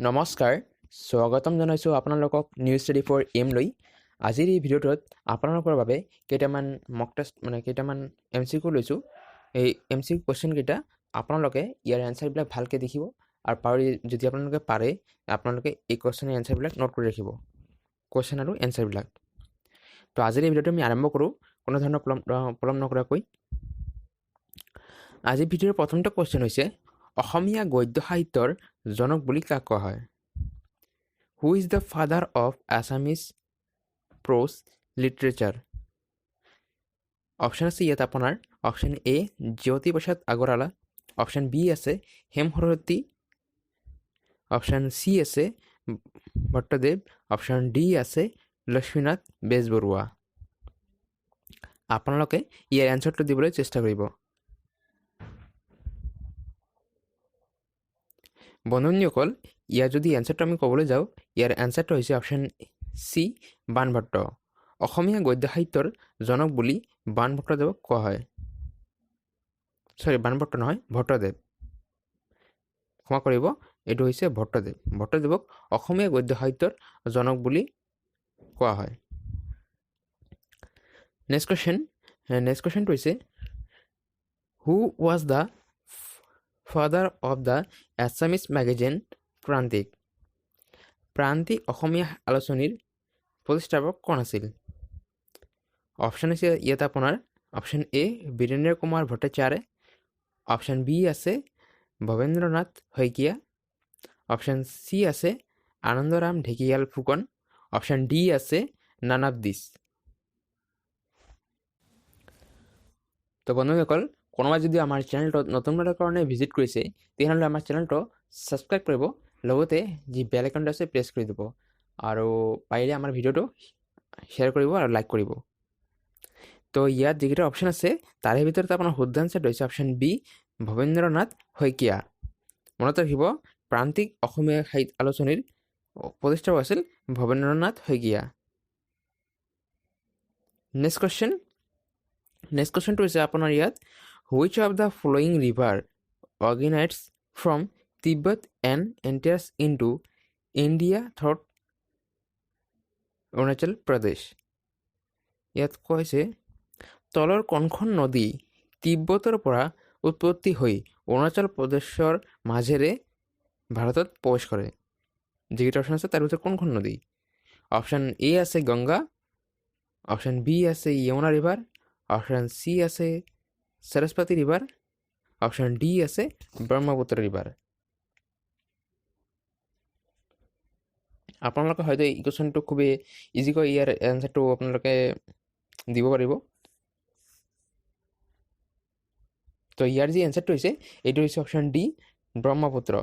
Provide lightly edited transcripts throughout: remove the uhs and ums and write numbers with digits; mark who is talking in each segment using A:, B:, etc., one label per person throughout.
A: নমস্কাৰ, স্বাগতম জনাইছোঁ আপোনালোকক নিউজ 24 এমলৈ। আজিৰ এই ভিডিঅ'টোত আপোনালোকৰ বাবে কেইটামান মক টেষ্ট কেইটামান MCQ লৈছোঁ। এই MCQ কুৱেশ্যনকেইটা আপোনালোকে ইয়াৰ এনচাৰবিলাক ভালকৈ দেখিব আৰু যদি আপোনালোকে পাৰে আপোনালোকে এই কুৱেশ্যনৰ এনচাৰবিলাক নোট কৰি ৰাখিব, কুৱেশ্যন আৰু এনচাৰবিলাক। তো আজিৰ এই ভিডিঅ'টো আমি আৰম্ভ কৰোঁ কোনো ধৰণৰ পলম নকৰাকৈ। আজিৰ ভিডিঅ'ৰ প্ৰথমটো কুৱেশ্যন হৈছে অসমীয়া গদ্য সাহিত্যৰ জনক বুলি কাক কোৱা হয়? Who is the father of Assamese prose literature? Option আছে ইয়াত আপোনাৰ option A Jyoti Prasad Agarwala, option B আছে হেম সৰস্বতী, অপশ্যন চি আছে ভট্টদেৱ, অপশ্যন ডি আছে লক্ষ্মীনাথ বেজবৰুৱা। আপোনালোকে ইয়াৰ এনচাৰটো দিবলৈ চেষ্টা কৰিব। বন্ধুসকল, ইয়াৰ যদি এনচাৰটো আমি ক'বলৈ যাওঁ, ইয়াৰ এনচাৰটো হৈছে অপশ্যন চি বাণভট্ট। অসমীয়া গদ্য সাহিত্যৰ জনক বুলি বাণভট্টদেৱক কোৱা হয়। বাণভট্ট নহয়, ভট্টদেৱ, ক্ষমা কৰিব, এইটো হৈছে ভট্টদেৱ। ভট্টদেৱক অসমীয়া গদ্য সাহিত্যৰ জনক বুলি কোৱা হয়। নেক্সট কুৱেশ্যনটো হৈছে who was the father of the Assamese magazine Prantik? Prantik Asomiya আলোচনীৰ প্ৰতিষ্ঠাপক কোন আছিল? অপশ্যন আছে ইয়াত আপোনাৰ option A Birendra Kumar Bhattacharya, option B আছে ভৱেন্দ্ৰনাথ শইকীয়া, অপশ্যন চি আছে আনন্দৰাম ঢেকিয়াল ফুকন, অপশ্যন ডি আছে নান অফ দিছ। তো বন্ধুসকল, কোনোবাই যদি আমাৰ চেনেলটো নতুনবাৰৰ কাৰণে ভিজিট কৰিছে তেতিয়াহ'লে আমাৰ চেনেলটো ছাবস্ক্ৰাইব কৰিব, লগতে যি বেল আইকনটো আছে প্ৰেছ কৰি দিব আৰু পাৰিলে আমাৰ ভিডিঅ'টো শ্বেয়াৰ কৰিব আৰু লাইক কৰিব। তো ইয়াত যিকেইটা অপশ্যন আছে তাৰে ভিতৰত আপোনাৰ শুদ্ধ এনচাৰটো হৈছে অপশ্যন বি ভৱেন্দ্ৰনাথ শইকীয়া। মনত ৰাখিব, প্ৰান্তিক অসমীয়া সাহিত্য আলোচনীৰ প্ৰতিষ্ঠাপক আছিল ভৱেন্দ্ৰনাথ শইকীয়া। নেক্সট কুৱেশ্যনটো হৈছে আপোনাৰ ইয়াত which of the following river originates from Tibet and enters into India through Arunachal Pradesh? ইয়াত কৈছে তলৰ কোনখন নদী তিব্বতৰ পৰা উৎপত্তি হৈ অৰুণাচল প্ৰদেশৰ মাজেৰে ভাৰতত প্ৰৱেশ কৰে? যিকেইটা অপশ্যন আছে তাৰ ভিতৰত কোনখন নদী? অপশ্যন এ আছে গংগা, অপশ্যন বি আছে য়মুনা ৰিভাৰ, অপশ্যন চি আছে সৰস্বতী ৰিভাৰ, অপশ্যন ডি আছে ব্ৰহ্মপুত্ৰ ৰিভাৰ। আপোনালোকে হয়তো এই কুৱেশ্যনটো খুবেই ইজিকৈ ইয়াৰ এনচাৰটো আপোনালোকে দিব পাৰিব। তো ইয়াৰ যি এনচাৰটো হৈছে এইটো হৈছে অপশ্যন ডি ব্ৰহ্মপুত্ৰ।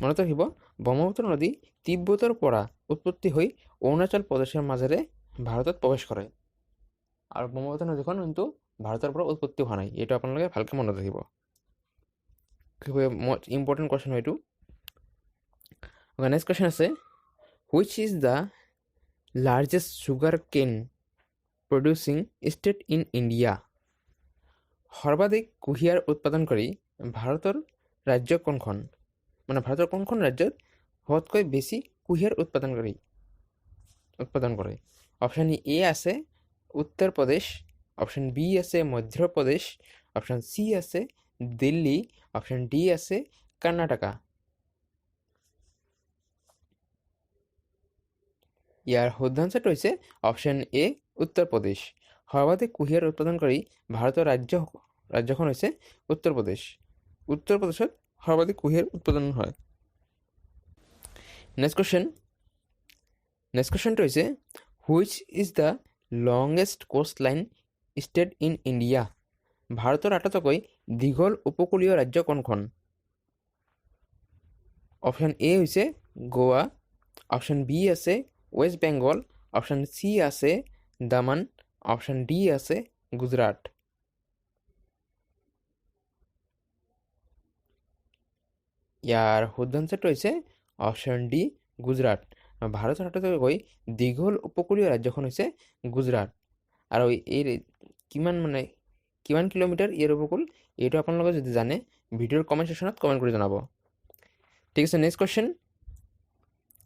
A: মনত ৰাখিব, ব্ৰহ্মপুত্ৰ নদী তিব্বতৰ পৰা উৎপত্তি হৈ অৰুণাচল প্ৰদেশৰ মাজেৰে ভাৰতত প্ৰৱেশ কৰে আৰু ব্ৰহ্মপুত্ৰ নদীখন কিন্তু ভাৰতৰ পৰা উৎপত্তি হোৱা নাই। এইটো আপোনালোকে ভালকৈ মনত ৰাখিব, খুবেই ইম্পৰ্টেণ্ট কুৱেশ্যন হয় এইটো। নেক্সট কুৱেশ্যন আছে which is the largest sugar cane producing state in India? সৰ্বাধিক কুঁহিয়াৰ উৎপাদনকাৰী ভাৰতৰ ৰাজ্য কোনখন? ভাৰতৰ কোনখন ৰাজ্যত সবতকৈ বেছি কুঁহিয়াৰ উৎপাদন কৰে? অপশ্যন এ আছে উত্তৰ প্ৰদেশ, অপশ্যন বি আছে মধ্য প্ৰদেশ, অপশ্যন চি আছে দিল্লী, অপশ্যন ডি আছে কৰ্ণাটকা। ইয়াৰ শুদ্ধ এনচাৰটো হৈছে অপশ্যন এ উত্তৰ প্ৰদেশ। সৰ্বাধিক কুঁহিয়াৰ উৎপাদনকাৰী ভাৰতৰ ৰাজ্যখন হৈছে উত্তৰ প্ৰদেশ। উত্তৰ প্ৰদেশত সৰ্বাধিক কুঁহিয়াৰ উৎপাদন হয়। নেক্সট কুৱেশ্যনটো হৈছে which is the longest coast line state in India? ভাৰতৰ আটাইতকৈ দীঘল উপকূলীয় ৰাজ্য কোনখন? অপশ্যন এ হৈছে গোৱা, অপশ্যন বি আছে ৱেষ্ট বেংগল, অপশ্যন চি আছে দামান, অপশ্যন ডি আছে গুজৰাট। ইয়াৰ শুদ্ধ এনচাৰটো হৈছে অপশ্যন ডি গুজৰাট। ভাৰতৰ আটাইতকৈ দীঘল উপকূলীয় ৰাজ্যখন হৈছে গুজৰাট আৰু এই কিমান কিলোমিটাৰ ইয়াৰ উপকূল এইটো আপোনালোকে যদি জানে ভিডিঅ'ৰ কমেণ্ট ছেকশ্যনত কমেণ্ট কৰি জনাব। ঠিক আছে, নেক্সট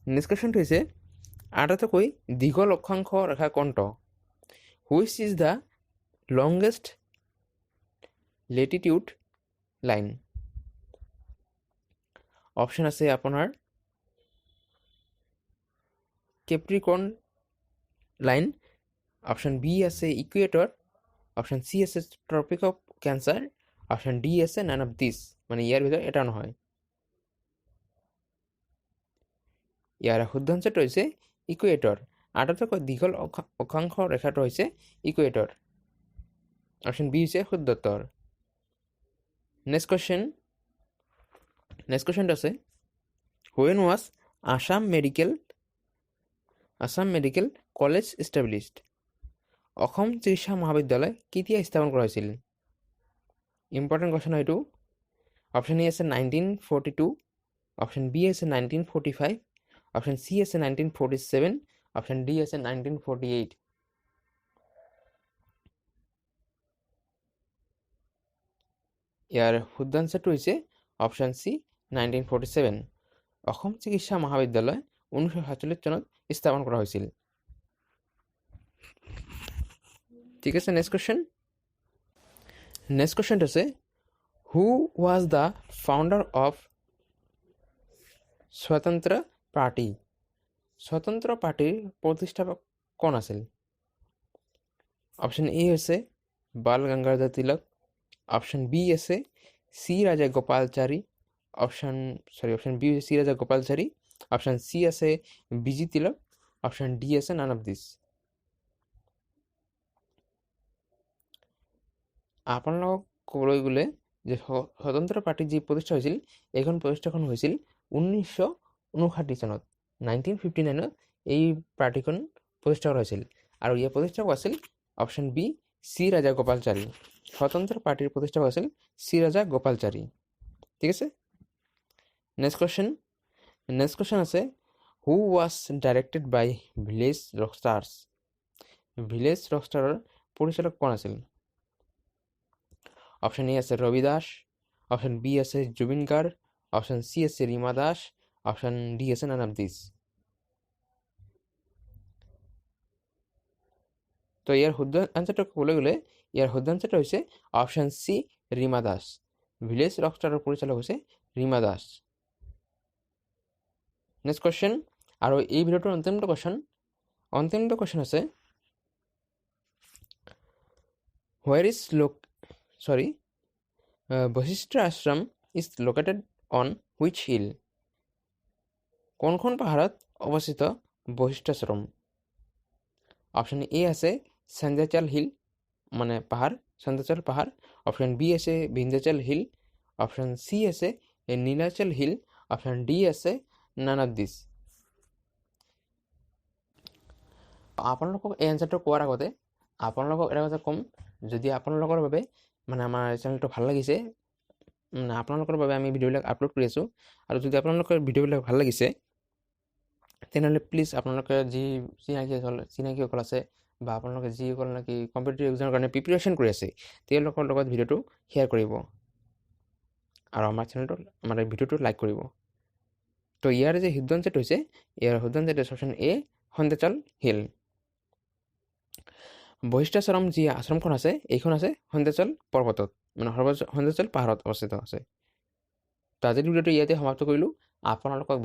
A: নেক্সট কুৱেশ্যনটো হৈছে আটাইতকৈ দীঘল অক্ষাংশ ৰেখা কোনটো which is the longest Latitude line option আছে আপোনাৰ কেপ্ৰিকৰ্ণ লাইন অপশ্যন বি আছে ইকুৱেটৰ অপশ্যন চি আছে tropic of cancer option D আছে নান অফ দিছ মানে ইয়াৰ ভিতৰত এটা নহয় ইয়াৰ শুদ্ধ আনচাৰটো হৈছে ইকুৱেটৰ আটাইতকৈ দীঘল অক্ষাংশ ৰেখাটো হৈছে ইকুৱেটৰ অপশ্যন বি হৈছে শুদ্ধ উত্তৰ নেক্সট কুৱেশ্যনটো আছে when was Assam medical college established Assam চিকিৎসা মহাবিদ্যালয় কেতিয়া স্থাপন কৰা হৈছিল ইম্পৰ্টেণ্ট কুৱেশ্যন হয় এইটো অপশ্যন এ আছে 1942 অপশ্যন বি আছে 1945 অপশ্যন চি আছে 1947 অপশ্যন ডি আছে 1948 ইয়াৰ শুদ্ধ আনচাৰটো হৈছে অপশ্যন চি 1947 অসম চিকিৎসা মহাবিদ্যালয় 1947 চনত স্থাপন কৰা হৈছিল ঠিক আছে নেক্সট কুৱেশ্যনটো আছে who was the founder of স্বতন্ত্ৰ পাৰ্টিৰ প্ৰতিষ্ঠাপক কোন আছিল অপশ্যন এ হৈছে বাল গংগাধৰ তিলক অপশ্যন বি আছে চি ৰাজাগোপালাচাৰী অপশ্যন বি হৈছে চি ৰাজাগোপালাচাৰী অপশ্যন চি আছে বিজি তিলক অপশ্যন ডি আছে নান অফ দিছ আপোনালোকক ক'বলৈ গ'লে যে স্বতন্ত্ৰ পাৰ্টি যি প্ৰতিষ্ঠা হৈছিল এইখন প্ৰতিষ্ঠাখন হৈছিল 1959 চনত 1959 এই পাৰ্টিখন প্ৰতিষ্ঠা কৰা হৈছিল আৰু ইয়াৰ প্ৰতিষ্ঠাপক আছিল অপশ্যন বি চি ৰাজাগোপালাচাৰী স্বতন্ত্ৰ পাৰ্টিৰ প্ৰতিষ্ঠাপক আছিল চি ৰাজাগোপালাচাৰী ঠিক আছে নেক্সট কুৱেশ্যন আছে who was directed by village ৰকষ্টাৰৰ পৰিচালক কোন আছিল অপশ্যন এ আছে ৰবি দাস অপশ্যন বি আছে জুবিন গাৰ্গ অপশ্যন চি আছে ৰীমা দাস অপশ্যন ডি আছে নান অফ দিছ তো ইয়াৰ শুদ্ধ আনচাৰটো ক'বলৈ গ'লে ইয়াৰ শুদ্ধ আনচাৰটো হৈছে option C Rima Das village ৰকষ্টাৰৰ পৰিচালক হৈছে ৰীমা দাস নেক্সট কুৱেশ্যন আৰু এই ভিডিঅ'টোৰ অন্তিমটো কুৱেশ্যন আছে where is Vashistha Ashram is located on which hill কোনখন পাহাৰত অৱস্থিত বশিষ্ঠ আশ্ৰম অপশ্যন এ আছে সন্ধ্যাচল হিল মানে সন্ধ্যাচল পাহাৰ অপশ্যন বি আছে বিন্ধ্যাচল হিল অপশ্যন চি আছে নীলাচল হিল অপশ্যন ডি আছে নান অফ দিছ আপোনালোকক এই এনচাৰটো কোৱাৰ আগতে আপোনালোকক এটা কথা ক'ম যদি আপোনালোকৰ বাবে মানে আমাৰ চেনেলটো ভাল লাগিছে মানে আপোনালোকৰ বাবে আমি ভিডিঅ'বিলাক আপলোড কৰি আছোঁ আৰু যদি আপোনালোকৰ ভিডিঅ'বিলাক ভাল লাগিছে তেনেহ'লে প্লিজ আপোনালোকে যি চিনাকিসকল আছে বা আপোনালোকে যিসকল নেকি কম্পিটিটিভ এক্সামৰ কাৰণে প্ৰিপেৰেশ্যন কৰি আছে তেওঁলোকৰ লগত ভিডিঅ'টো শ্বেয়াৰ কৰিব আৰু আমাৰ ভিডিঅ'টো লাইক কৰিব তো ইয়াৰ যে শুদ্ধ আনচাৰটো হৈছে ইয়াৰ শুদ্ধ আনচাৰটো option A Sandhyachal hill Basisthashram যি আশ্ৰমখন আছে এইখন আছে সন্ধ্যাচল পৰ্বতত মানে সন্ধ্যাচল পাহাৰত অৱস্থিত আছে তো আজিৰ ভিডিঅ'টো ইয়াতে সমাপ্ত কৰিলোঁ আপোনালোকক